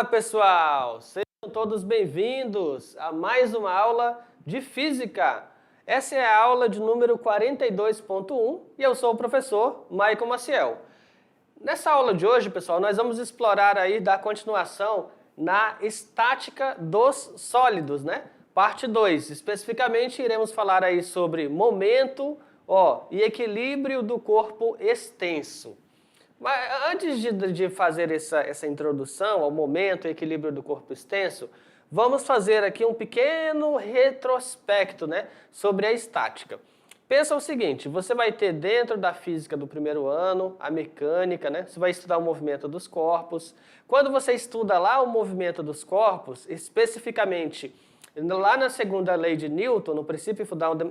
Olá, pessoal! Sejam todos bem-vindos a mais uma aula de Física. Essa é a aula de número 42.1 e eu sou o professor Maicon Maciel. Nessa aula de hoje, pessoal, nós vamos explorar aí, dar continuação na estática dos sólidos, né? Parte 2. Especificamente, iremos falar aí sobre momento, e equilíbrio do corpo extenso. Mas antes de fazer essa introdução ao momento e equilíbrio do corpo extenso, vamos fazer aqui um pequeno retrospecto, né, sobre a estática. Pensa o seguinte, você vai ter dentro da física do primeiro ano, a mecânica, né, você vai estudar o movimento dos corpos. Quando você estuda lá o movimento dos corpos, especificamente lá na segunda lei de Newton, no princípio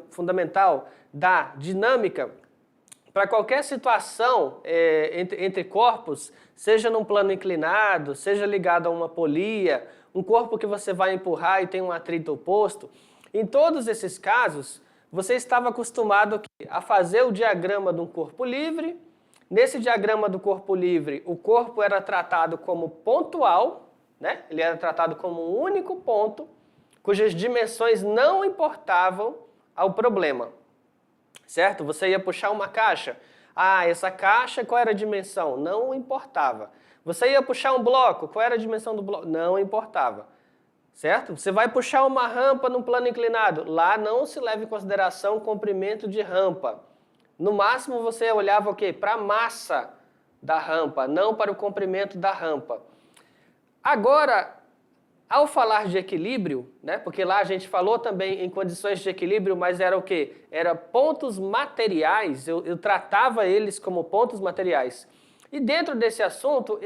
fundamental da dinâmica, para qualquer situação entre corpos, seja num plano inclinado, seja ligado a uma polia, um corpo que você vai empurrar e tem um atrito oposto, em todos esses casos, você estava acostumado a fazer o diagrama de um corpo livre. Nesse diagrama do corpo livre, o corpo era tratado como pontual, né? Ele era tratado como um único ponto, cujas dimensões não importavam ao problema. Certo? Você ia puxar uma caixa. Essa caixa, qual era a dimensão? Não importava. Você ia puxar um bloco, qual era a dimensão do bloco? Não importava. Certo? Você vai puxar uma rampa num plano inclinado. Lá não se leva em consideração o comprimento de rampa. No máximo você olhava o quê? Para a massa da rampa, não para o comprimento da rampa. Agora, ao falar de equilíbrio, né, porque lá a gente falou também em condições de equilíbrio, mas era o quê? Era pontos materiais, eu tratava eles como pontos materiais. E dentro desse assunto,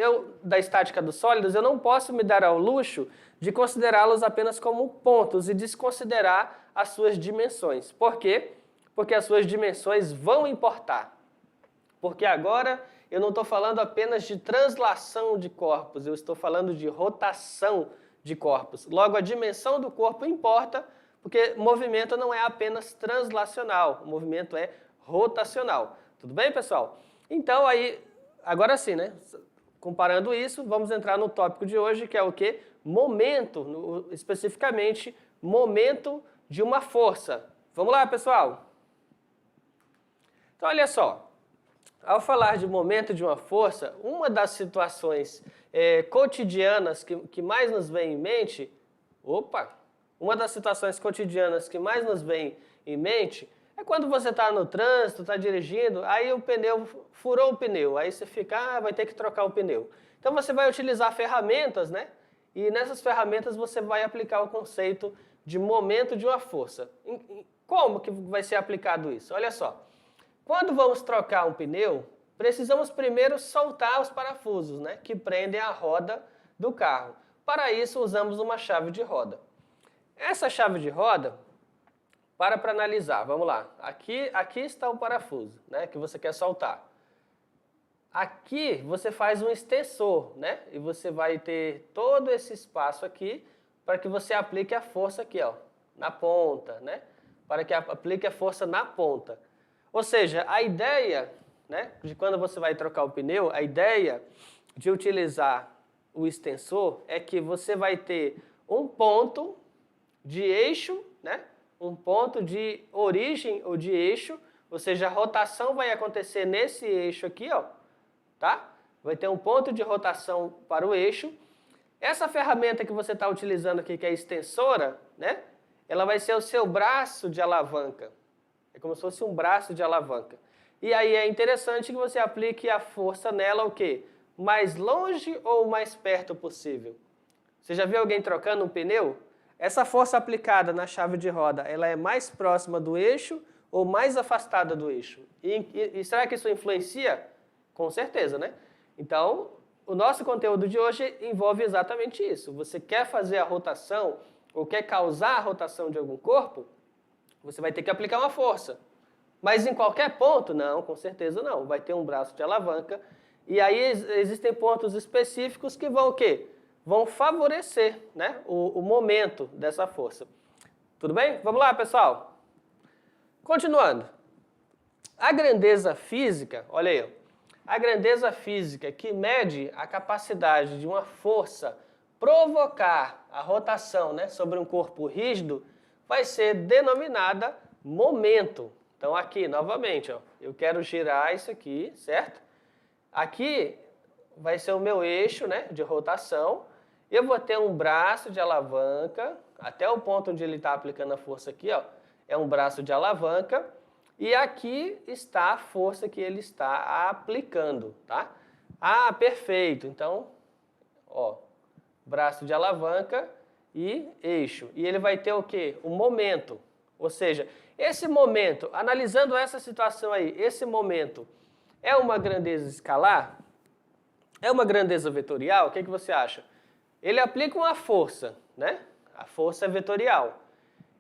da estática dos sólidos, eu não posso me dar ao luxo de considerá-los apenas como pontos e desconsiderar as suas dimensões. Por quê? Porque as suas dimensões vão importar. Porque agora eu não estou falando apenas de translação de corpos, eu estou falando de rotação de corpos. Logo, a dimensão do corpo importa, porque movimento não é apenas translacional, o movimento é rotacional. Tudo bem, pessoal? Então, aí, agora sim, né? Comparando isso, vamos entrar no tópico de hoje, que é o quê? Momento, especificamente, momento de uma força. Vamos lá, pessoal? Então, olha só. Ao falar de momento de uma força, uma das situações cotidianas que mais nos vem em mente, uma das situações cotidianas que mais nos vem em mente é quando você está no trânsito, está dirigindo, aí o pneu furou o pneu, aí você fica, vai ter que trocar o pneu. Então você vai utilizar ferramentas, né? E nessas ferramentas você vai aplicar o conceito de momento de uma força. Como que vai ser aplicado isso? Olha só. Quando vamos trocar um pneu, precisamos primeiro soltar os parafusos, né, que prendem a roda do carro. Para isso, usamos uma chave de roda. Essa chave de roda, para analisar, vamos lá. Aqui está o parafuso, né, que você quer soltar. Aqui você faz um extensor, né, e você vai ter todo esse espaço aqui para que você aplique a força aqui, na ponta, né, para que aplique a força na ponta. Ou seja, a ideia, né, de quando você vai trocar o pneu, a ideia de utilizar o extensor é que você vai ter um ponto de eixo, né, um ponto de origem ou de eixo, ou seja, a rotação vai acontecer nesse eixo aqui, tá? Vai ter um ponto de rotação para o eixo. Essa ferramenta que você está utilizando aqui, que é a extensora, né, ela vai ser o seu braço de alavanca. É como se fosse um braço de alavanca. E aí é interessante que você aplique a força nela o quê? Mais longe ou mais perto possível? Você já viu alguém trocando um pneu? Essa força aplicada na chave de roda, ela é mais próxima do eixo ou mais afastada do eixo? E será que isso influencia? Com certeza, né? Então, o nosso conteúdo de hoje envolve exatamente isso. Você quer fazer a rotação ou quer causar a rotação de algum corpo? Você vai ter que aplicar uma força. Mas em qualquer ponto? Não, com certeza não. Vai ter um braço de alavanca. E aí existem pontos específicos que vão o quê? Vão favorecer, né, o momento dessa força. Tudo bem? Vamos lá, pessoal? Continuando. A grandeza física, olha aí, a grandeza física que mede a capacidade de uma força provocar a rotação, né, sobre um corpo rígido vai ser denominada momento. Então aqui, novamente, ó, eu quero girar isso aqui, certo? Aqui vai ser o meu eixo, né, de rotação. Eu vou ter um braço de alavanca, até o ponto onde ele está aplicando a força aqui, ó, é um braço de alavanca. E aqui está a força que ele está aplicando, tá? Ah, perfeito. Então, ó, braço de alavanca e eixo. E ele vai ter o quê? O momento. Ou seja, esse momento, analisando essa situação aí, esse momento é uma grandeza escalar? É uma grandeza vetorial? O que você acha? Ele aplica uma força, né? A força é vetorial.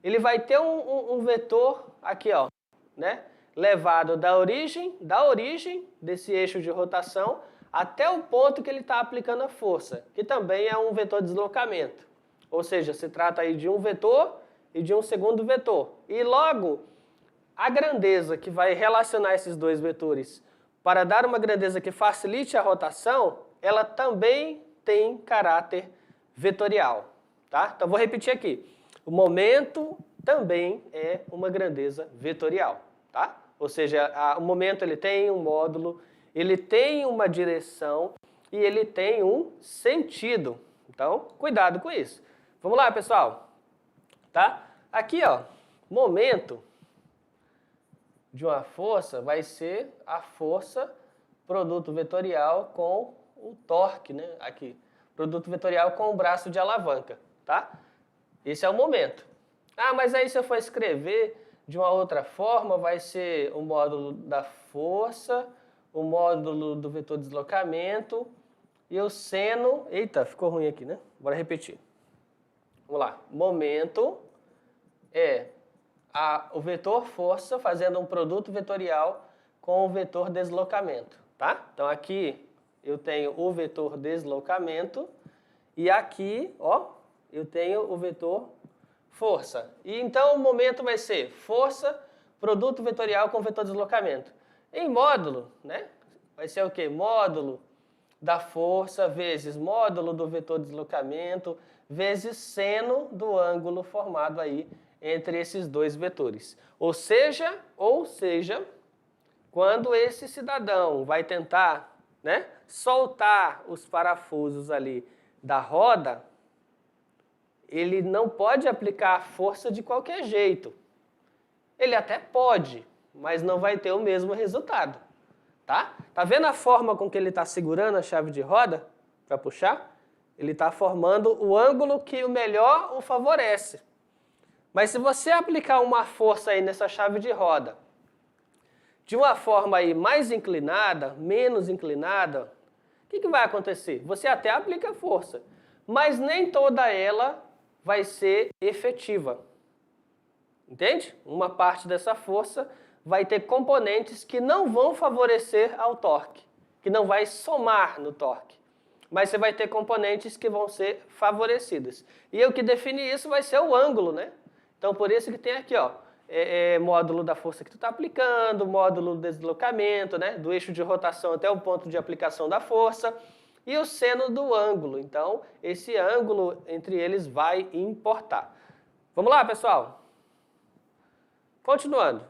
Ele vai ter um vetor aqui, ó, né? Levado da origem desse eixo de rotação até o ponto que ele está aplicando a força, que também é um vetor de deslocamento. Ou seja, se trata aí de um vetor e de um segundo vetor. E logo, a grandeza que vai relacionar esses dois vetores para dar uma grandeza que facilite a rotação, ela também tem caráter vetorial, tá? Então vou repetir aqui. O momento também é uma grandeza vetorial, tá? Ou seja, o momento ele tem um módulo, ele tem uma direção e ele tem um sentido. Então, cuidado com isso. Vamos lá, pessoal. Tá? Aqui, ó, momento de uma força vai ser a força produto vetorial com o torque, né? Aqui, produto vetorial com o braço de alavanca, tá? Esse é o momento. Ah, mas aí se eu for escrever de uma outra forma, vai ser o módulo da força, o módulo do vetor de deslocamento e o seno... Eita, ficou ruim aqui, né? Bora repetir. Vamos lá. Momento é o vetor força fazendo um produto vetorial com o vetor deslocamento, tá? Então aqui eu tenho o vetor deslocamento e aqui, ó, eu tenho o vetor força. E então o momento vai ser força, produto vetorial com vetor deslocamento. Em módulo, né? Vai ser o quê? Módulo da força vezes módulo do vetor deslocamento vezes seno do ângulo formado aí entre esses dois vetores. Ou seja, quando esse cidadão vai tentar, né, soltar os parafusos ali da roda, ele não pode aplicar a força de qualquer jeito. Ele até pode, mas não vai ter o mesmo resultado. Tá? Tá vendo a forma com que ele está segurando a chave de roda para puxar? Ele está formando o ângulo que o melhor o favorece. Mas se você aplicar uma força aí nessa chave de roda, de uma forma aí mais inclinada, menos inclinada, o que vai acontecer? Você até aplica força, mas nem toda ela vai ser efetiva. Entende? Uma parte dessa força vai ter componentes que não vão favorecer ao torque, que não vai somar no torque. Mas você vai ter componentes que vão ser favorecidos. E o que define isso vai ser o ângulo, né? Então, por isso que tem aqui, ó, módulo da força que tu está aplicando, módulo do deslocamento, né? Do eixo de rotação até o ponto de aplicação da força, e o seno do ângulo. Então, esse ângulo entre eles vai importar. Vamos lá, pessoal? Continuando.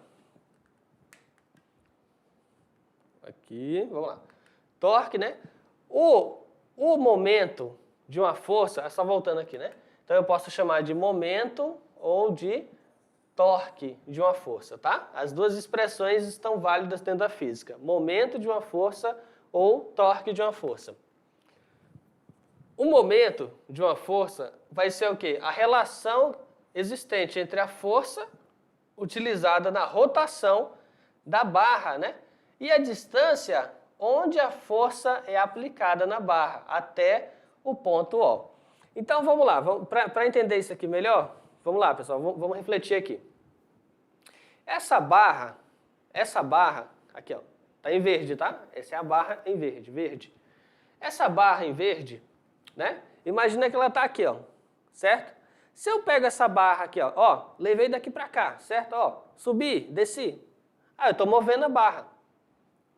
Aqui, vamos lá. Torque, né? O momento de uma força, só voltando aqui, né? Então eu posso chamar de momento ou de torque de uma força, tá? As duas expressões estão válidas dentro da física. Momento de uma força ou torque de uma força. O momento de uma força vai ser o quê? A relação existente entre a força utilizada na rotação da barra, né? E a distância onde a força é aplicada na barra, até o ponto O. Então vamos lá, para entender isso aqui melhor, vamos lá, pessoal, vamos refletir aqui. Essa barra, aqui ó, tá em verde, tá? Essa é a barra em verde, verde. Essa barra em verde, né? Imagina que ela tá aqui, ó, certo? Se eu pego essa barra aqui, ó, levei daqui para cá, certo? Ó, subi, desci. Ah, eu estou movendo a barra.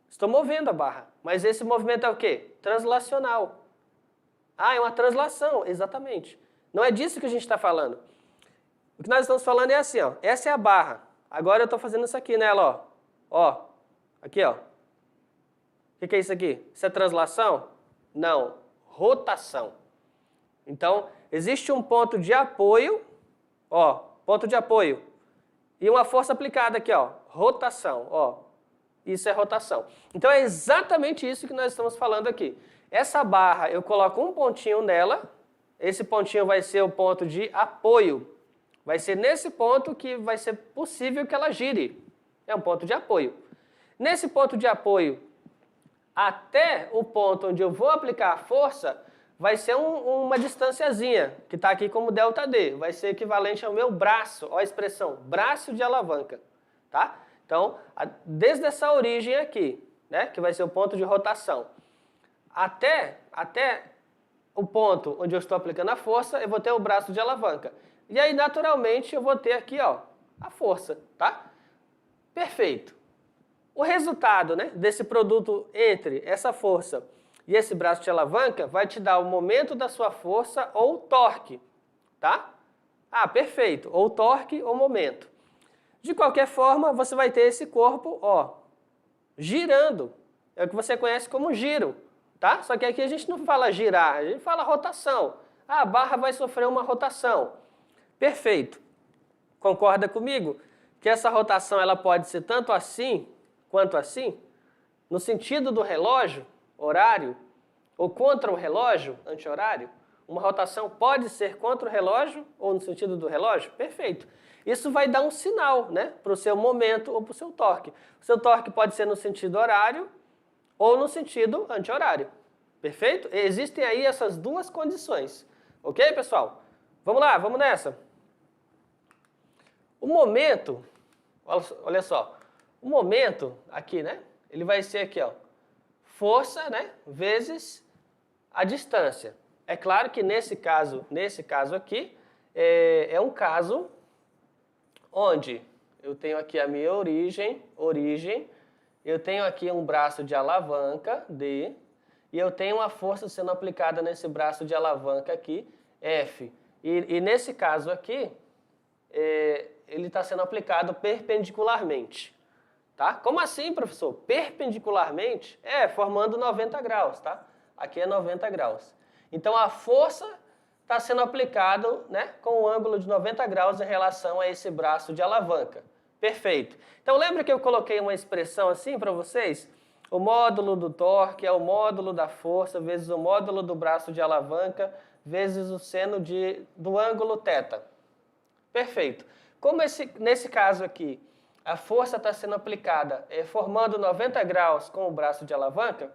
Estou movendo a barra. Mas esse movimento é o quê? Translacional. Ah, é uma translação, exatamente. Não é disso que a gente está falando. O que nós estamos falando é assim, ó. Essa é a barra. Agora eu estou fazendo isso aqui nela, ó. Ó, aqui, ó. O que é isso aqui? Isso é translação? Não, rotação. Então, existe um ponto de apoio, ó, ponto de apoio, e uma força aplicada aqui, ó, rotação, ó. Isso é rotação. Então, é exatamente isso que nós estamos falando aqui. Essa barra, eu coloco um pontinho nela, esse pontinho vai ser o ponto de apoio. Vai ser nesse ponto que vai ser possível que ela gire. É um ponto de apoio. Nesse ponto de apoio, até o ponto onde eu vou aplicar a força, vai ser uma distanciazinha, que está aqui como ΔD. Vai ser equivalente ao meu braço, ó a expressão, braço de alavanca. Tá? Então, desde essa origem aqui, né, que vai ser o ponto de rotação, até o ponto onde eu estou aplicando a força, eu vou ter o braço de alavanca. E aí, naturalmente, eu vou ter aqui, ó, a força, tá? Perfeito. O resultado, né, desse produto entre essa força e esse braço de alavanca vai te dar o momento da sua força ou torque, tá? Ah, perfeito. Ou torque ou momento. De qualquer forma, você vai ter esse corpo, ó, girando. É o que você conhece como giro, tá? Só que aqui a gente não fala girar, a gente fala rotação. Ah, a barra vai sofrer uma rotação. Perfeito. Concorda comigo que essa rotação ela pode ser tanto assim quanto assim? No sentido do relógio, horário, ou contra o relógio, anti-horário? Uma rotação pode ser contra o relógio ou no sentido do relógio? Perfeito. Isso vai dar um sinal, né, para o seu momento ou para o seu torque. O seu torque pode ser no sentido horário ou no sentido anti-horário. Perfeito? Existem aí essas duas condições. Ok, pessoal? Vamos lá, vamos nessa. O momento, olha só, o momento aqui, né, ele vai ser aqui, ó, força, né, vezes a distância. É claro que nesse caso aqui, é um caso onde eu tenho aqui a minha origem, eu tenho aqui um braço de alavanca, D, e eu tenho uma força sendo aplicada nesse braço de alavanca aqui, F. E nesse caso aqui, ele está sendo aplicado perpendicularmente. Tá? Como assim, professor? Perpendicularmente? Formando 90 graus, tá? Aqui é 90 graus. Então, a força está sendo aplicada, né, com um ângulo de 90 graus em relação a esse braço de alavanca. Perfeito. Então, lembra que eu coloquei uma expressão assim para vocês? O módulo do torque é o módulo da força vezes o módulo do braço de alavanca vezes o seno do ângulo θ. Perfeito. Como nesse caso aqui, a força está sendo aplicada formando 90 graus com o braço de alavanca,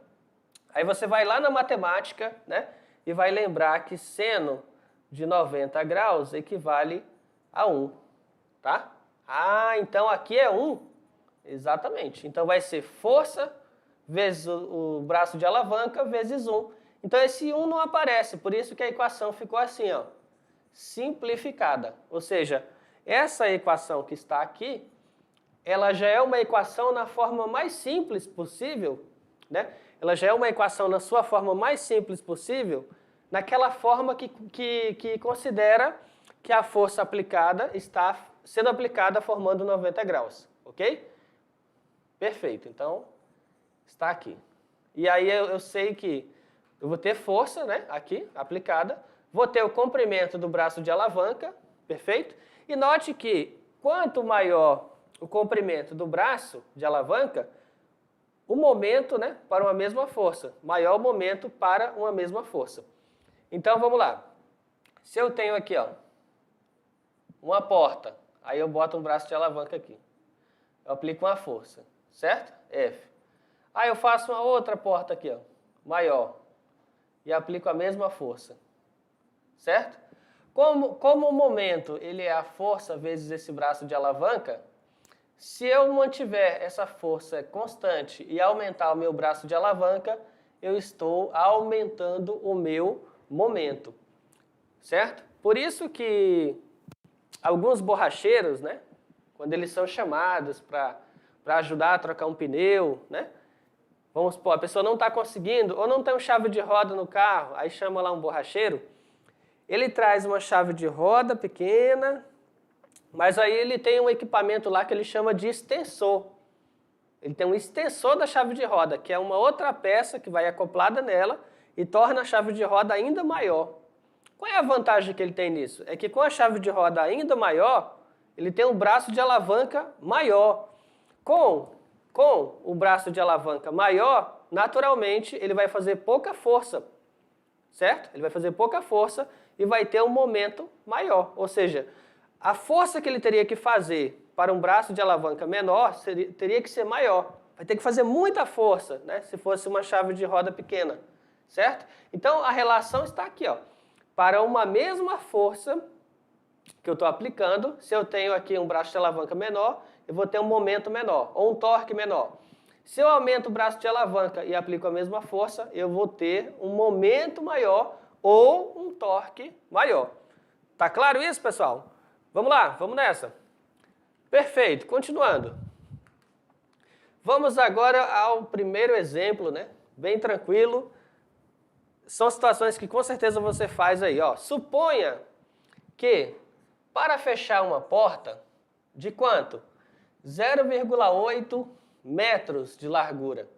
aí você vai lá na matemática, né, e vai lembrar que seno de 90 graus equivale a 1, tá? Ah, então aqui é 1? Exatamente. Então vai ser força vezes o braço de alavanca vezes 1. Então esse 1 não aparece, por isso que a equação ficou assim, ó, simplificada. Ou seja, essa equação que está aqui, ela já é uma equação na forma mais simples possível, né? Ela já é uma equação na sua forma mais simples possível, naquela forma que considera que a força aplicada está sendo aplicada formando 90 graus, ok? Perfeito, então está aqui. E aí eu sei que eu vou ter força, né, aqui, aplicada, vou ter o comprimento do braço de alavanca, perfeito? E note que quanto maior o comprimento do braço de alavanca, o momento, né, para uma mesma força. Maior o momento para uma mesma força. Então, vamos lá. Se eu tenho aqui, ó, uma porta, aí eu boto um braço de alavanca aqui. Eu aplico uma força, certo? F. Aí eu faço uma outra porta aqui, ó, maior, e aplico a mesma força, certo? Como o momento ele é a força vezes esse braço de alavanca, se eu mantiver essa força constante e aumentar o meu braço de alavanca, eu estou aumentando o meu momento, certo? Por isso que alguns borracheiros, né, quando eles são chamados para ajudar a trocar um pneu, né, Vamos supor, a pessoa não está conseguindo, ou não tem uma chave de roda no carro, aí chama lá um borracheiro, ele traz uma chave de roda pequena, mas aí ele tem um equipamento lá que ele chama de extensor. Ele tem um extensor da chave de roda, que é uma outra peça que vai acoplada nela e torna a chave de roda ainda maior. Qual é a vantagem que ele tem nisso? É que com a chave de roda ainda maior, ele tem um braço de alavanca maior. Com o braço de alavanca maior, naturalmente, ele vai fazer pouca força, certo? Ele vai fazer pouca força e vai ter um momento maior. Ou seja, a força que ele teria que fazer para um braço de alavanca menor teria que ser maior. Vai ter que fazer muita força, né? Se fosse uma chave de roda pequena, certo? Então, a relação está aqui, ó. Para uma mesma força que eu estou aplicando, se eu tenho aqui um braço de alavanca menor, eu vou ter um momento menor, ou um torque menor. Se eu aumento o braço de alavanca e aplico a mesma força, eu vou ter um momento maior ou um torque maior. Tá claro isso, pessoal? Vamos lá, vamos nessa. Perfeito, continuando. Vamos agora ao primeiro exemplo, né? Bem tranquilo. São situações que com certeza você faz aí, ó. Suponha que para fechar uma porta, de quanto? 0,8 metros de largura.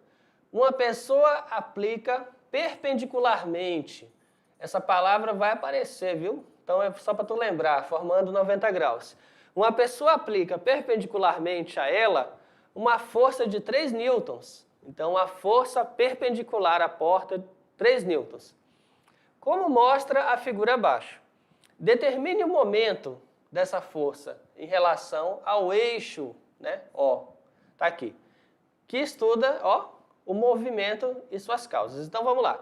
Uma pessoa aplica perpendicularmente. Essa palavra vai aparecer, viu? Então é só para tu lembrar, formando 90 graus. Uma pessoa aplica perpendicularmente a ela uma força de 3 newtons. Então a força perpendicular à porta, 3 newtons. Como mostra a figura abaixo. Determine o momento dessa força em relação ao eixo, né? Ó, tá aqui. Que estuda, ó, o movimento e suas causas. Então vamos lá.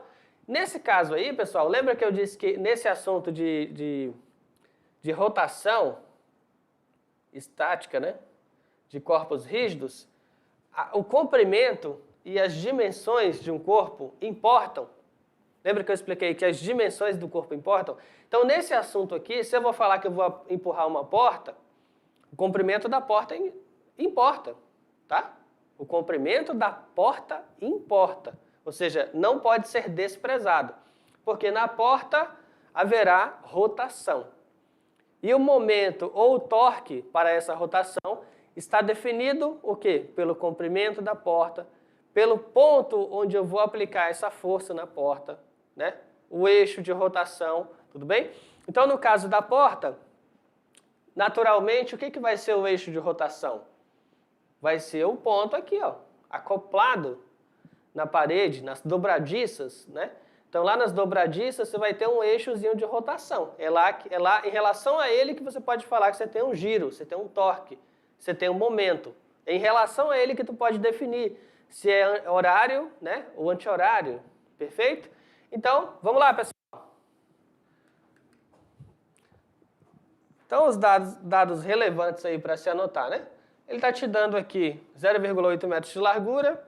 Nesse caso aí, pessoal, lembra que eu disse que nesse assunto de rotação estática, né? De corpos rígidos, o comprimento e as dimensões de um corpo importam. Lembra que eu expliquei que as dimensões do corpo importam? Então, nesse assunto aqui, se eu vou falar que eu vou empurrar uma porta, o comprimento da porta importa, tá? O comprimento da porta importa. Ou seja, não pode ser desprezado, porque na porta haverá rotação. E o momento ou o torque para essa rotação está definido o quê? Pelo comprimento da porta, pelo ponto onde eu vou aplicar essa força na porta, né? O eixo de rotação, tudo bem? Então, no caso da porta, naturalmente, o que vai ser o eixo de rotação? Vai ser o ponto aqui, ó, acoplado na parede, nas dobradiças, né? Então, lá nas dobradiças, você vai ter um eixozinho de rotação. É lá, em relação a ele, que você pode falar que você tem um giro, você tem um torque, você tem um momento. É em relação a ele que tu pode definir se é horário, né, ou anti-horário. Perfeito? Então, vamos lá, pessoal. Então, os dados relevantes aí para se anotar, né? Ele está te dando aqui 0,8 metros de largura,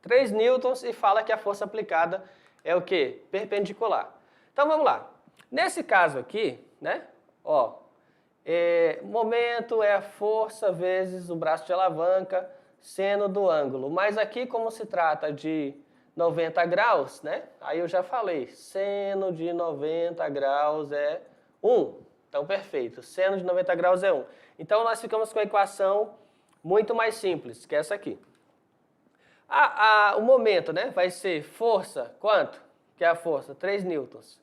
3 newtons e fala que a força aplicada é o quê? Perpendicular. Então, vamos lá. Nesse caso aqui, né? Ó, momento é a força vezes o braço de alavanca, seno do ângulo. Mas aqui, como se trata de 90 graus, né? Aí eu já falei, seno de 90 graus é 1. Então, perfeito. Seno de 90 graus é 1. Então, nós ficamos com a equação muito mais simples, que é essa aqui. O momento, né? Vai ser força, quanto? Que é a força? 3 newtons.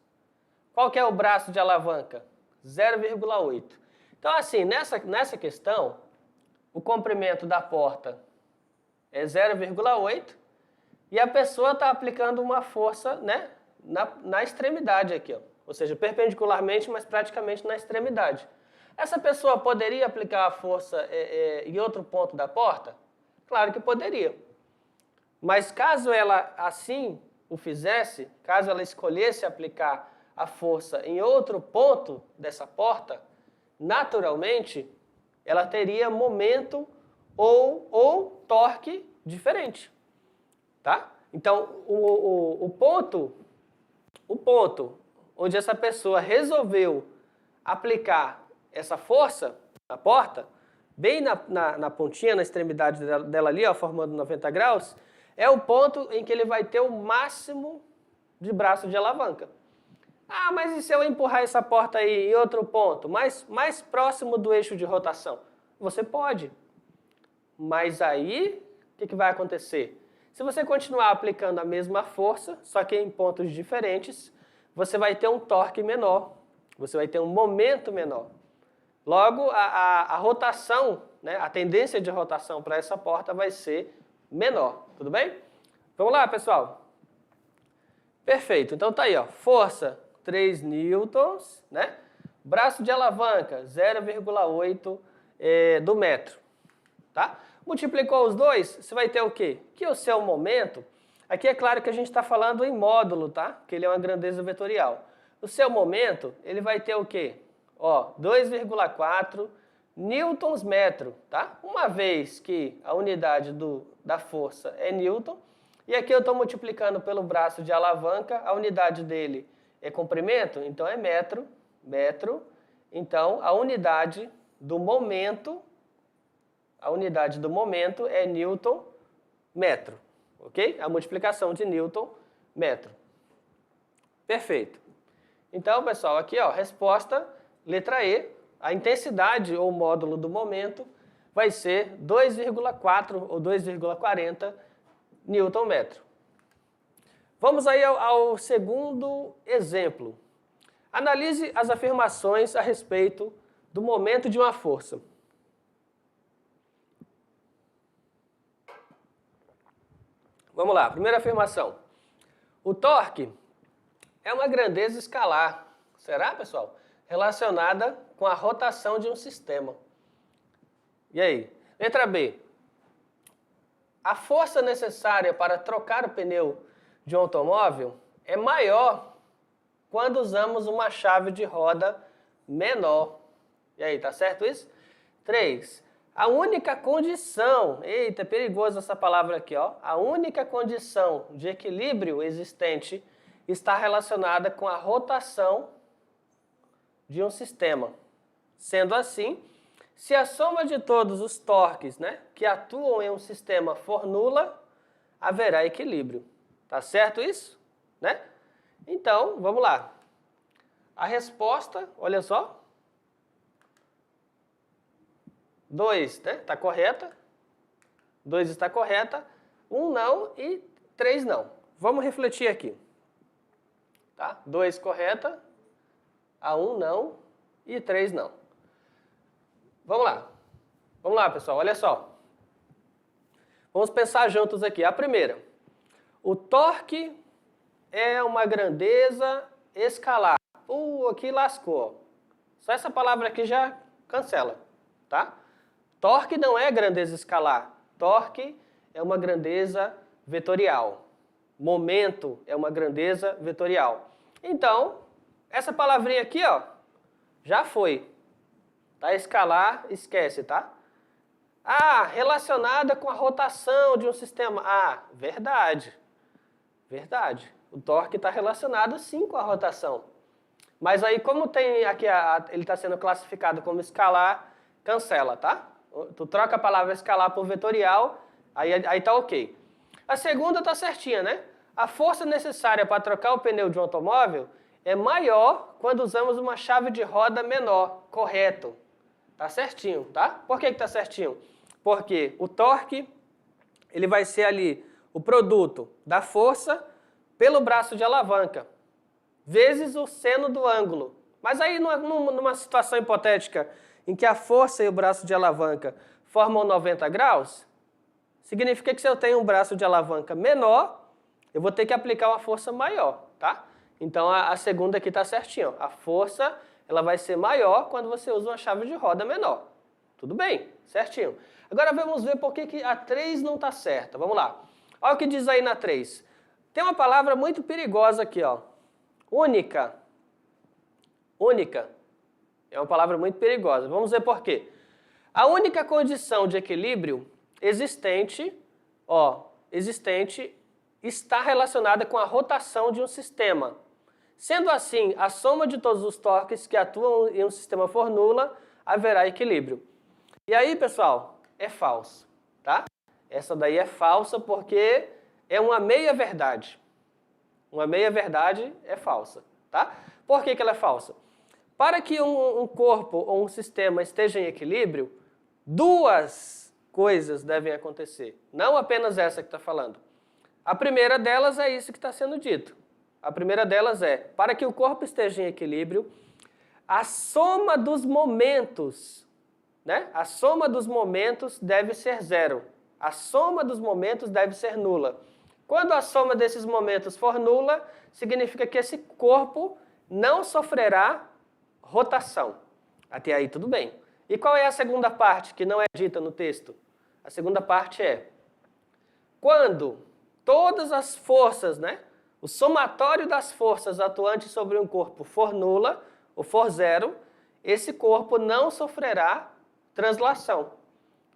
Qual que é o braço de alavanca? 0,8. Então, assim, nessa questão, o comprimento da porta é 0,8 e a pessoa está aplicando uma força, né, na extremidade aqui, ó. Ou seja, perpendicularmente, mas praticamente na extremidade. Essa pessoa poderia aplicar a força em outro ponto da porta? Claro que poderia. Mas caso ela assim o fizesse, caso ela escolhesse aplicar a força em outro ponto dessa porta, naturalmente, ela teria momento ou torque diferente, tá? Então, o ponto onde essa pessoa resolveu aplicar essa força na porta, bem na pontinha, na extremidade dela ali, ó, formando 90 graus, É o ponto em que ele vai ter o máximo de braço de alavanca. Ah, mas e se eu empurrar essa porta aí em outro ponto, mais próximo do eixo de rotação? Você pode. Mas aí, o que vai acontecer? Se você continuar aplicando a mesma força, só que em pontos diferentes, você vai ter um torque menor, você vai ter um momento menor. Logo, a rotação, né, a tendência de rotação para essa porta vai ser menor, tudo bem? Vamos lá, pessoal? Perfeito, então tá aí, ó, força 3 newtons, né? Braço de alavanca 0,8 do metro, tá? Multiplicou os dois, você vai ter o quê? Que o seu momento, aqui é claro que a gente está falando em módulo, tá? Que ele é uma grandeza vetorial. O seu momento, ele vai ter o quê? Ó, 2,4 newtons metro, tá? Uma vez que a unidade da força é newton, e aqui eu estou multiplicando pelo braço de alavanca, a unidade dele é comprimento, então é metro, então a unidade do momento é newton metro, ok? A multiplicação de newton metro. Perfeito. Então, pessoal, aqui, ó, resposta, letra E, a intensidade ou módulo do momento vai ser 2,4 ou 2,40 newton metro. Vamos aí ao segundo exemplo. Analise as afirmações a respeito do momento de uma força. Vamos lá, primeira afirmação. O torque é uma grandeza escalar, será, pessoal? Relacionada com a rotação de um sistema. E aí? Letra B. A força necessária para trocar o pneu de um automóvel é maior quando usamos uma chave de roda menor. E aí, tá certo isso? 3. A única condição, eita, é perigoso essa palavra aqui, ó. A única condição de equilíbrio existente está relacionada com a rotação de um sistema. Sendo assim, se a soma de todos os torques, né, que atuam em um sistema for nula, haverá equilíbrio. Tá certo isso? Né? Então, vamos lá. A resposta, olha só. 2, né? Está correta. 2 está correta. 1 não e 3 não. Vamos refletir aqui. Tá? 2 correta. A 1 não e 3 não. Vamos lá. Vamos lá, pessoal. Olha só. Vamos pensar juntos aqui. A primeira. O torque é uma grandeza escalar. Aqui lascou. Só essa palavra aqui já cancela, tá? Torque não é grandeza escalar. Torque é uma grandeza vetorial. Momento é uma grandeza vetorial. Então, essa palavrinha aqui, ó, já foi. Tá? Escalar, esquece, tá? Ah, relacionada com a rotação de um sistema. Ah, verdade. Verdade. O torque está relacionado sim com a rotação. Mas aí, como tem aqui ele está sendo classificado como escalar, cancela, tá? Tu troca a palavra escalar por vetorial, aí tá ok. A segunda tá certinha, né? A força necessária para trocar o pneu de um automóvel é maior quando usamos uma chave de roda menor. Correto. Tá certinho, tá? Por que tá certinho? Porque o torque, ele vai ser ali o produto da força pelo braço de alavanca, vezes o seno do ângulo. Mas aí, numa situação hipotética em que a força e o braço de alavanca formam 90 graus, significa que se eu tenho um braço de alavanca menor, eu vou ter que aplicar uma força maior, tá? Então, a segunda aqui está certinho. A força, ela vai ser maior quando você usa uma chave de roda menor. Tudo bem, certinho. Agora vamos ver por que a 3 não está certa. Vamos lá. Olha o que diz aí na 3. Tem uma palavra muito perigosa aqui, ó. Única. Única. É uma palavra muito perigosa. Vamos ver por quê. A única condição de equilíbrio existente está relacionada com a rotação de um sistema. Sendo assim, a soma de todos os torques que atuam em um sistema for nula, haverá equilíbrio. E aí, pessoal, é falso, tá? Essa daí é falsa porque é uma meia-verdade. Uma meia-verdade é falsa, tá? Por que ela é falsa? Para que um corpo ou um sistema esteja em equilíbrio, duas coisas devem acontecer. Não apenas essa que está falando. A primeira delas é isso que está sendo dito. A primeira delas é, para que o corpo esteja em equilíbrio, a soma dos momentos, né? A soma dos momentos deve ser zero. A soma dos momentos deve ser nula. Quando a soma desses momentos for nula, significa que esse corpo não sofrerá rotação. Até aí tudo bem. E qual é a segunda parte que não é dita no texto? A segunda parte é, quando todas as forças, né, o somatório das forças atuantes sobre um corpo for nula, ou for zero, esse corpo não sofrerá translação.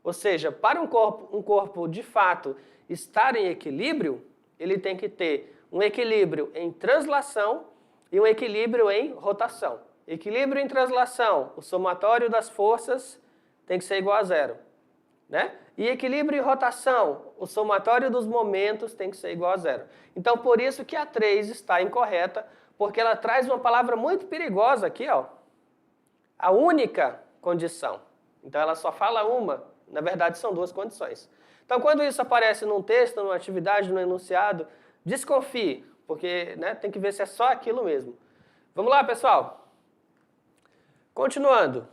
Ou seja, para um corpo de fato estar em equilíbrio, ele tem que ter um equilíbrio em translação e um equilíbrio em rotação. Equilíbrio em translação, o somatório das forças tem que ser igual a zero, né? E equilíbrio em rotação, o somatório dos momentos tem que ser igual a zero. Então, por isso que a 3 está incorreta, porque ela traz uma palavra muito perigosa aqui, ó. A única condição. Então, ela só fala uma, na verdade, são duas condições. Então, quando isso aparece num texto, numa atividade, num enunciado, desconfie, porque, né, tem que ver se é só aquilo mesmo. Vamos lá, pessoal? Continuando.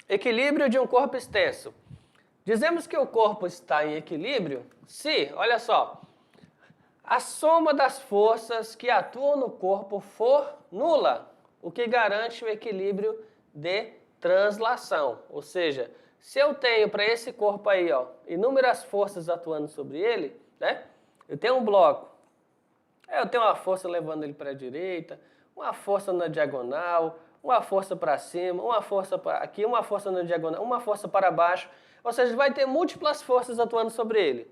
Equilíbrio de um corpo extenso. Dizemos que o corpo está em equilíbrio se, olha só, a soma das forças que atuam no corpo for nula, o que garante o equilíbrio de translação. Ou seja, se eu tenho para esse corpo aí, ó, inúmeras forças atuando sobre ele, né? Eu tenho um bloco, eu tenho uma força levando ele para a direita, uma força na diagonal, uma força para cima, uma força para aqui, uma força na diagonal, uma força para baixo. Ou seja, vai ter múltiplas forças atuando sobre ele.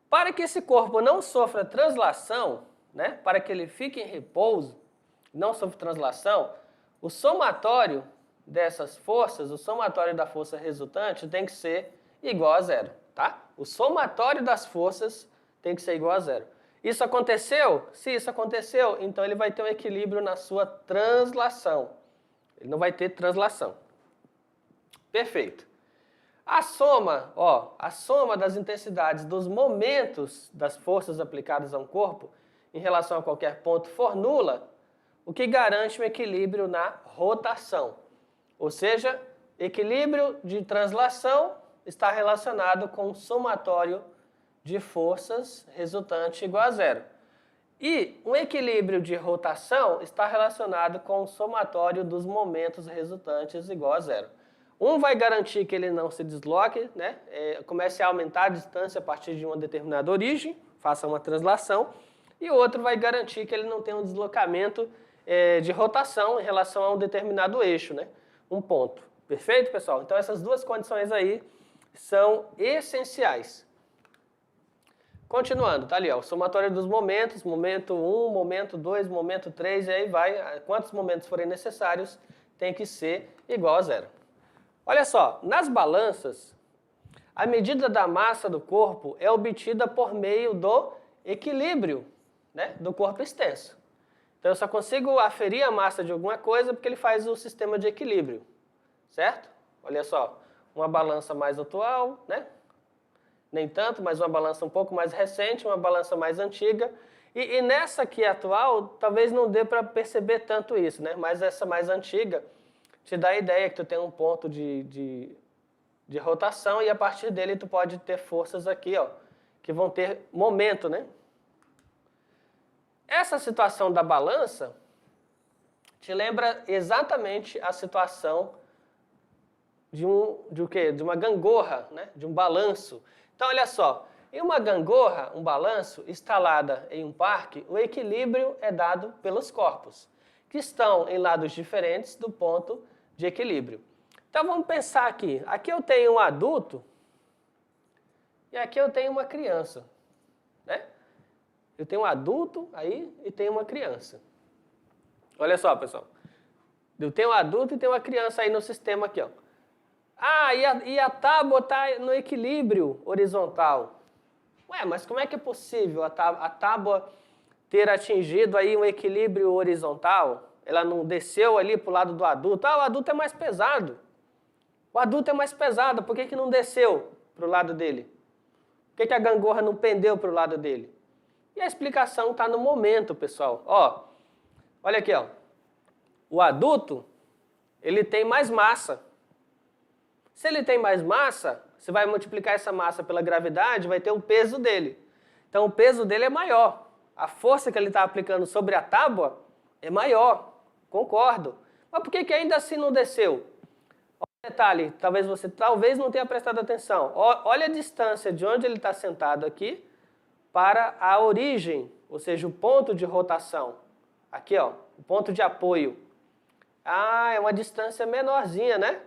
Para que esse corpo não sofra translação, né, para que ele fique em repouso, não sofra translação, o somatório dessas forças, o somatório da força resultante tem que ser igual a zero, tá? O somatório das forças tem que ser igual a zero. Isso aconteceu? Se isso aconteceu, então ele vai ter um equilíbrio na sua translação. Ele não vai ter translação. Perfeito. A soma, ó, a soma das intensidades dos momentos das forças aplicadas a um corpo em relação a qualquer ponto for nula, o que garante um equilíbrio na rotação. Ou seja, equilíbrio de translação está relacionado com o somatório de forças resultante igual a zero. E um equilíbrio de rotação está relacionado com o somatório dos momentos resultantes igual a zero. Um vai garantir que ele não se desloque, né? Comece a aumentar a distância a partir de uma determinada origem, faça uma translação, e o outro vai garantir que ele não tenha um deslocamento de rotação em relação a um determinado eixo, né? Um ponto. Perfeito, pessoal? Então essas duas condições aí são essenciais. Continuando, tá ali, ó, o somatório dos momentos, momento 1, momento 2, momento 3, e aí vai, quantos momentos forem necessários, tem que ser igual a zero. Olha só, nas balanças, a medida da massa do corpo é obtida por meio do equilíbrio, né, do corpo extenso. Então eu só consigo aferir a massa de alguma coisa porque ele faz o sistema de equilíbrio, certo? Olha só, uma balança mais atual, né? Nem tanto, mas uma balança um pouco mais recente, uma balança mais antiga. E nessa aqui atual, talvez não dê para perceber tanto isso, né? Mas essa mais antiga te dá a ideia que tu tem um ponto de rotação e a partir dele tu pode ter forças aqui, ó, que vão ter momento, né? Essa situação da balança te lembra exatamente a situação de uma gangorra, né? De um balanço. Então, olha só, em uma gangorra, um balanço, instalada em um parque, o equilíbrio é dado pelos corpos, que estão em lados diferentes do ponto de equilíbrio. Então, vamos pensar aqui. Aqui eu tenho um adulto e aqui eu tenho uma criança, né? Eu tenho um adulto aí e tenho uma criança. Olha só, pessoal. Eu tenho um adulto e tenho uma criança aí no sistema aqui, ó. Ah, e a tábua está no equilíbrio horizontal. Ué, mas como é que é possível a tábua ter atingido aí um equilíbrio horizontal? Ela não desceu ali para o lado do adulto. Ah, o adulto é mais pesado. O adulto é mais pesado, por que que não desceu para o lado dele? Por que a gangorra não pendeu para o lado dele? E a explicação está no momento, pessoal. Ó, olha aqui, ó. O adulto, ele tem mais massa. Se ele tem mais massa, você vai multiplicar essa massa pela gravidade, vai ter o peso dele. Então o peso dele é maior. A força que ele está aplicando sobre a tábua é maior. Concordo. Mas por que que ainda assim não desceu? Detalhe, talvez você não tenha prestado atenção. Olha a distância de onde ele está sentado aqui para a origem, ou seja, o ponto de rotação. Aqui, ó, o ponto de apoio. Ah, é uma distância menorzinha, né?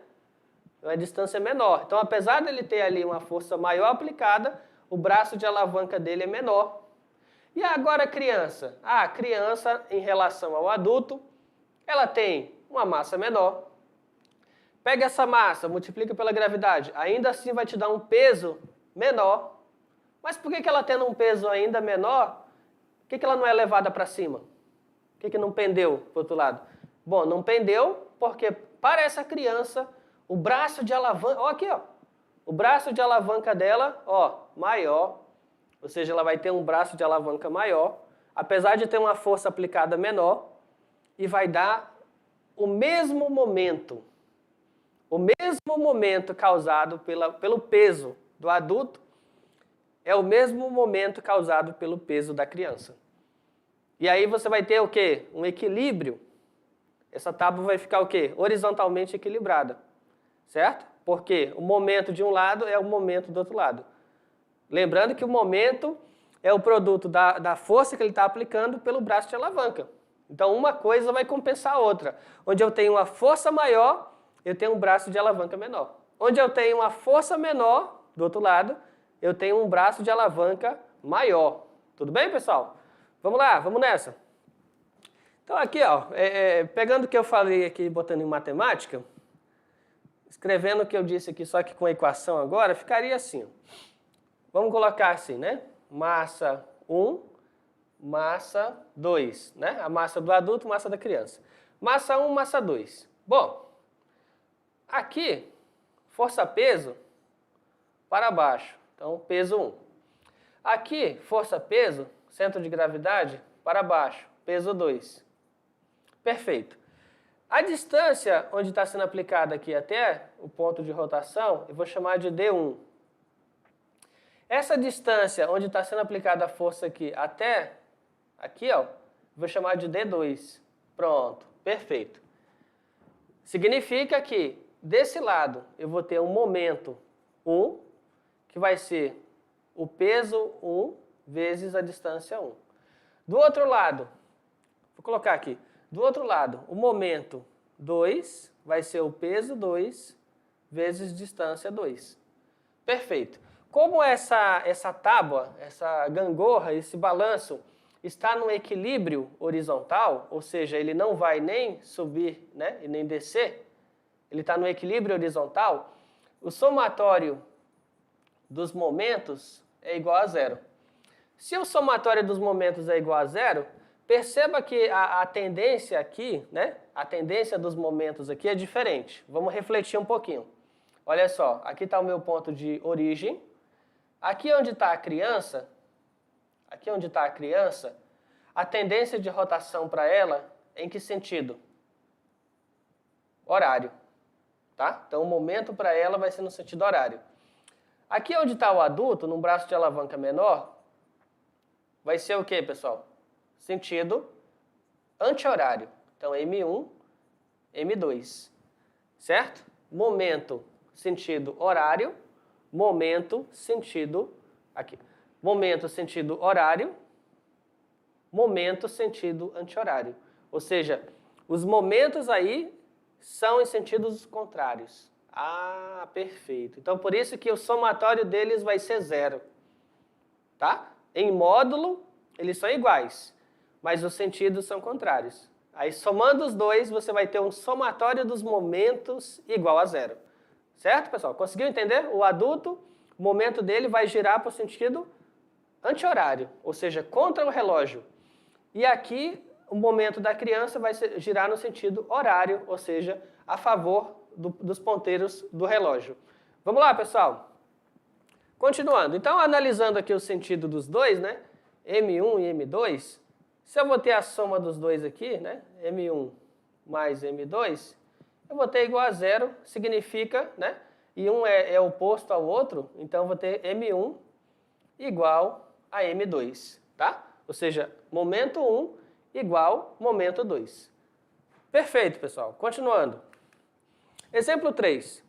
É uma distância menor. Então, apesar dele ter ali uma força maior aplicada, o braço de alavanca dele é menor. E agora a criança? Ah, a criança, em relação ao adulto, ela tem uma massa menor. Pega essa massa, multiplica pela gravidade, ainda assim vai te dar um peso menor. Mas por que ela tendo um peso ainda menor, por que ela não é levada para cima? Por que não pendeu para o outro lado? Bom, não pendeu porque para essa criança, o braço de alavanca, ó aqui, ó, o braço de alavanca dela, ó, maior, ou seja, ela vai ter um braço de alavanca maior, apesar de ter uma força aplicada menor, e vai dar o mesmo momento causado pelo peso do adulto é o mesmo momento causado pelo peso da criança. E aí você vai ter o quê? Um equilíbrio. Essa tábua vai ficar o quê? Horizontalmente equilibrada. Certo? Porque o momento de um lado é o momento do outro lado. Lembrando que o momento é o produto da força que ele está aplicando pelo braço de alavanca. Então uma coisa vai compensar a outra. Onde eu tenho uma força maior, eu tenho um braço de alavanca menor. Onde eu tenho uma força menor, do outro lado, eu tenho um braço de alavanca maior. Tudo bem, pessoal? Vamos lá, vamos nessa. Então aqui, ó, pegando o que eu falei aqui, botando em matemática, escrevendo o que eu disse aqui, só que com a equação agora, ficaria assim. Vamos colocar assim, né? Massa 1, massa 2, né? A massa do adulto, massa da criança. Massa 1, massa 2. Bom, aqui, força-peso para baixo. Então, peso 1. Aqui, força-peso, centro de gravidade, para baixo. Peso 2. Perfeito. A distância onde está sendo aplicada aqui até o ponto de rotação, eu vou chamar de D1. Essa distância onde está sendo aplicada a força aqui até aqui, ó, vou chamar de D2. Pronto, perfeito. Significa que desse lado eu vou ter um momento 1, que vai ser o peso 1 vezes a distância 1. Do outro lado, vou colocar aqui, do outro lado, o momento 2 vai ser o peso 2 vezes distância 2. Perfeito. Como essa tábua, essa gangorra, esse balanço está no equilíbrio horizontal, ou seja, ele não vai nem subir, né, e nem descer, ele está no equilíbrio horizontal, o somatório dos momentos é igual a zero. Se o somatório dos momentos é igual a zero, perceba que a tendência aqui, né, a tendência dos momentos aqui é diferente. Vamos refletir um pouquinho. Olha só, aqui está o meu ponto de origem. Aqui onde está a criança, a tendência de rotação para ela é em que sentido? Horário. Tá? Então o momento para ela vai ser no sentido horário. Aqui onde está o adulto, num braço de alavanca menor, vai ser o quê, pessoal? Sentido anti-horário. Então M1, M2. Certo? Momento, sentido horário. Momento, sentido, aqui. Momento, sentido horário. Momento, sentido anti-horário. Ou seja, os momentos aí são em sentidos contrários. Ah, perfeito. Então, por isso que o somatório deles vai ser zero. Tá? Em módulo, eles são iguais, mas os sentidos são contrários. Aí, somando os dois, você vai ter um somatório dos momentos igual a zero. Certo, pessoal? Conseguiu entender? O adulto, o momento dele vai girar para o sentido anti-horário, ou seja, contra o relógio. E aqui, o momento da criança vai girar no sentido horário, ou seja, a favor dos ponteiros do relógio. Vamos lá, pessoal? Continuando. Então, analisando aqui o sentido dos dois, né? M1 e M2, se eu vou ter a soma dos dois aqui, né? M1 mais M2, eu vou ter igual a zero, significa, né? E um é oposto ao outro, então eu vou ter M1 igual a M2, tá? Ou seja, momento 1 igual momento 2. Perfeito, pessoal. Continuando. Exemplo 3.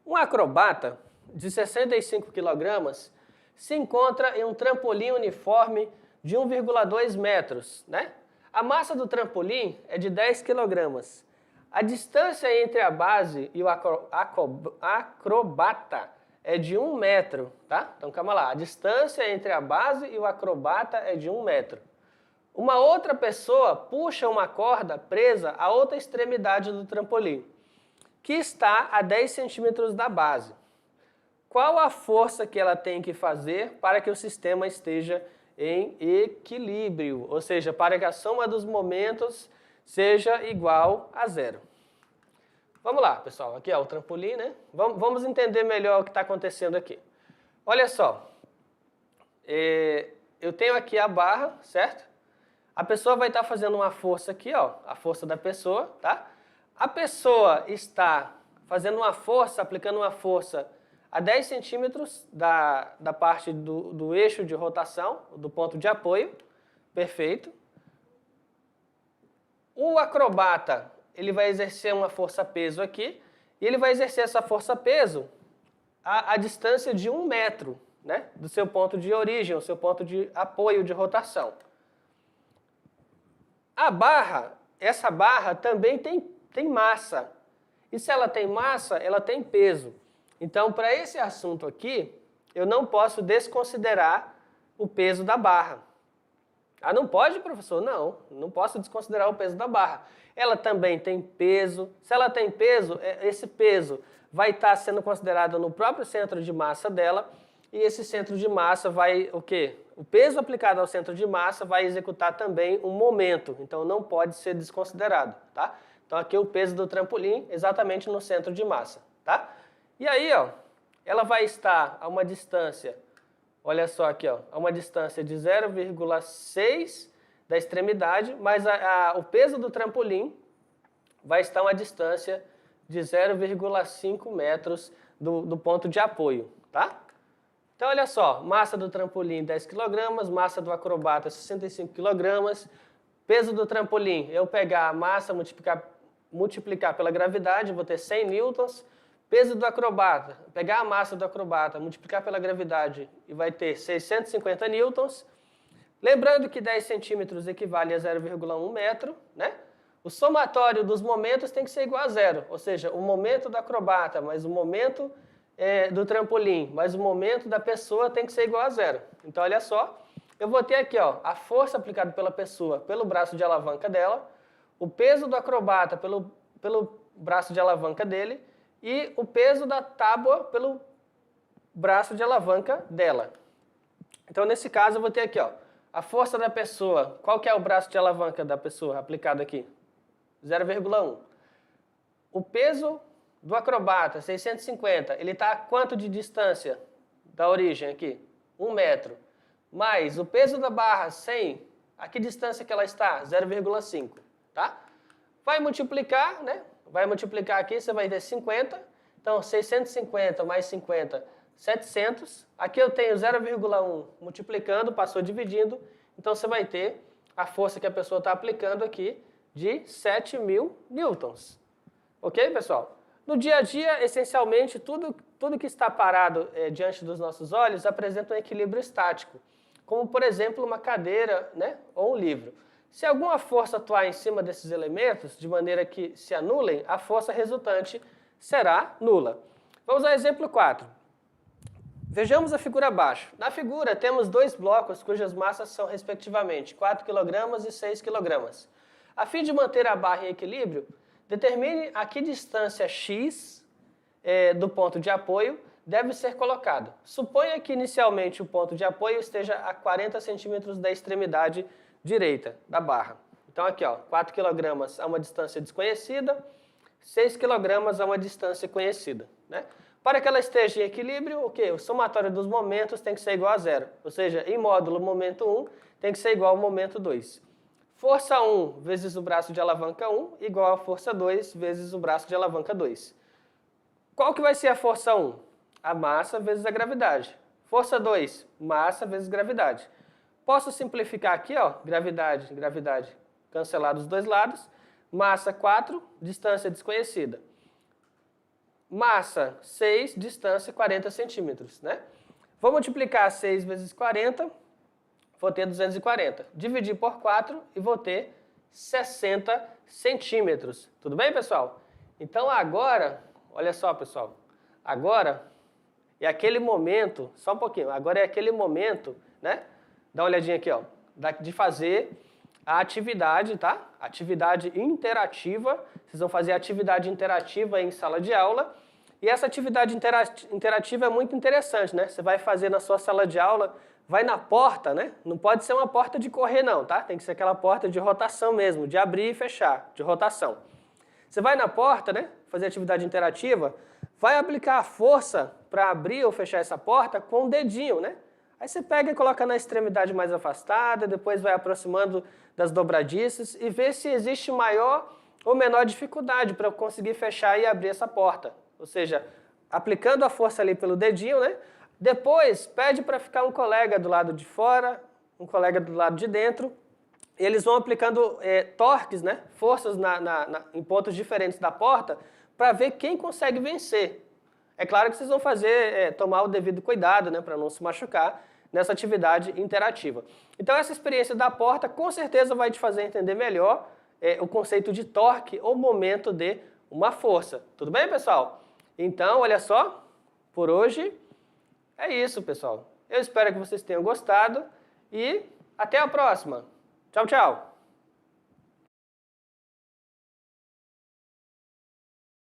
Um acrobata de 65 kg se encontra em um trampolim uniforme de 1,2 metros, né? A massa do trampolim é de 10 kg. A distância entre a base e o acrobata é de 1 metro, tá? Então, calma lá. A distância entre a base e o acrobata é de 1 metro. Uma outra pessoa puxa uma corda presa à outra extremidade do trampolim, que está a 10 centímetros da base. Qual a força que ela tem que fazer para que o sistema esteja em equilíbrio? Ou seja, para que a soma dos momentos seja igual a zero. Vamos lá, pessoal. Aqui é o trampolim, né? Vamos entender melhor o que está acontecendo aqui. Olha só. Eu tenho aqui a barra, certo? A pessoa vai estar fazendo uma força aqui, ó. A força da pessoa, tá? A pessoa está fazendo uma força, aplicando uma força a 10 centímetros da parte do eixo de rotação, do ponto de apoio. Perfeito. O acrobata, ele vai exercer uma força-peso aqui, e ele vai exercer essa força-peso a distância de 1 metro, né, do seu ponto de origem, o seu ponto de apoio de rotação. A barra, essa barra também tem massa. E se ela tem massa, ela tem peso. Então, para esse assunto aqui, eu não posso desconsiderar o peso da barra. Ah, não pode, professor? Não posso desconsiderar o peso da barra. Ela também tem peso. Se ela tem peso, esse peso vai estar sendo considerado no próprio centro de massa dela, e esse centro de massa vai, o quê? O peso aplicado ao centro de massa vai executar também um momento, então não pode ser desconsiderado, tá? Então aqui o peso do trampolim exatamente no centro de massa, tá? E aí, ó, ela vai estar a uma distância, olha só aqui, ó, a uma distância de 0,6 da extremidade, mas o peso do trampolim vai estar a uma distância de 0,5 metros do ponto de apoio, tá? Então, olha só, massa do trampolim 10 kg, massa do acrobata 65 kg, peso do trampolim, eu pegar a massa, multiplicar pela gravidade, vou ter 100 newtons, peso do acrobata, pegar a massa do acrobata, multiplicar pela gravidade e vai ter 650 newtons. Lembrando que 10 centímetros equivale a 0,1 metro, né? O somatório dos momentos tem que ser igual a zero, ou seja, o momento do acrobata mais o momento do trampolim, mais o momento da pessoa tem que ser igual a zero. Então, olha só, eu vou ter aqui, ó, a força aplicada pela pessoa pelo braço de alavanca dela, o peso do acrobata pelo braço de alavanca dele e o peso da tábua pelo braço de alavanca dela. Então, nesse caso, eu vou ter aqui, ó, a força da pessoa. Qual que é o braço de alavanca da pessoa aplicado aqui? 0,1. O peso do acrobata, 650, ele está a quanto de distância da origem aqui? 1 metro. Mais o peso da barra, 100, a que distância que ela está? 0,5, tá? Vai multiplicar, né? Vai multiplicar aqui, você vai ter 50. Então, 650 mais 50, 700. Aqui eu tenho 0,1 multiplicando, passou dividindo. Então, você vai ter a força que a pessoa está aplicando aqui de 7.000 newtons. Ok, pessoal? No dia a dia, essencialmente, tudo que está parado diante dos nossos olhos apresenta um equilíbrio estático, como, por exemplo, uma cadeira, né, ou um livro. Se alguma força atuar em cima desses elementos, de maneira que se anulem, a força resultante será nula. Vamos ao exemplo 4. Vejamos a figura abaixo. Na figura, temos dois blocos cujas massas são, respectivamente, 4 kg e 6 kg. A fim de manter a barra em equilíbrio, determine a que distância x do ponto de apoio deve ser colocado. Suponha que inicialmente o ponto de apoio esteja a 40 centímetros da extremidade direita da barra. Então aqui, ó, 4 kg a uma distância desconhecida, 6 kg a uma distância conhecida, né? Para que ela esteja em equilíbrio, o quê? O somatório dos momentos tem que ser igual a zero. Ou seja, em módulo momento 1 tem que ser igual ao momento 2. Força 1 vezes o braço de alavanca 1 igual a força 2 vezes o braço de alavanca 2. Qual que vai ser a força 1? A massa vezes a gravidade. Força 2, massa vezes gravidade. Posso simplificar aqui, ó, gravidade, gravidade, cancelar dos dois lados. Massa 4, distância desconhecida. Massa 6, distância 40 centímetros, né? Vou multiplicar 6 vezes 40, vou ter 240. Dividir por 4 e vou ter 60 centímetros. Tudo bem, pessoal? Então agora, olha só, pessoal. Agora é aquele momento, só um pouquinho, agora é aquele momento, né? Dá uma olhadinha aqui, ó, de fazer a atividade, tá? Atividade interativa. Vocês vão fazer atividade interativa em sala de aula. E essa atividade interativa é muito interessante, né? Você vai fazer na sua sala de aula, vai na porta, né? Não pode ser uma porta de correr, não, tá? Tem que ser aquela porta de rotação mesmo, de abrir e fechar, de rotação. Você vai na porta, né? Fazer atividade interativa, vai aplicar a força para abrir ou fechar essa porta com o dedinho, né? Aí você pega e coloca na extremidade mais afastada, depois vai aproximando das dobradiças e vê se existe maior ou menor dificuldade para conseguir fechar e abrir essa porta. Ou seja, aplicando a força ali pelo dedinho, né? Depois pede para ficar um colega do lado de fora, um colega do lado de dentro, e eles vão aplicando torques, né? Forças em pontos diferentes da porta para ver quem consegue vencer. É claro que vocês vão tomar o devido cuidado, né, para não se machucar nessa atividade interativa. Então essa experiência da porta com certeza vai te fazer entender melhor o conceito de torque ou momento de uma força. Tudo bem, pessoal? Então, olha só, por hoje é isso, pessoal. Eu espero que vocês tenham gostado e até a próxima. Tchau, tchau!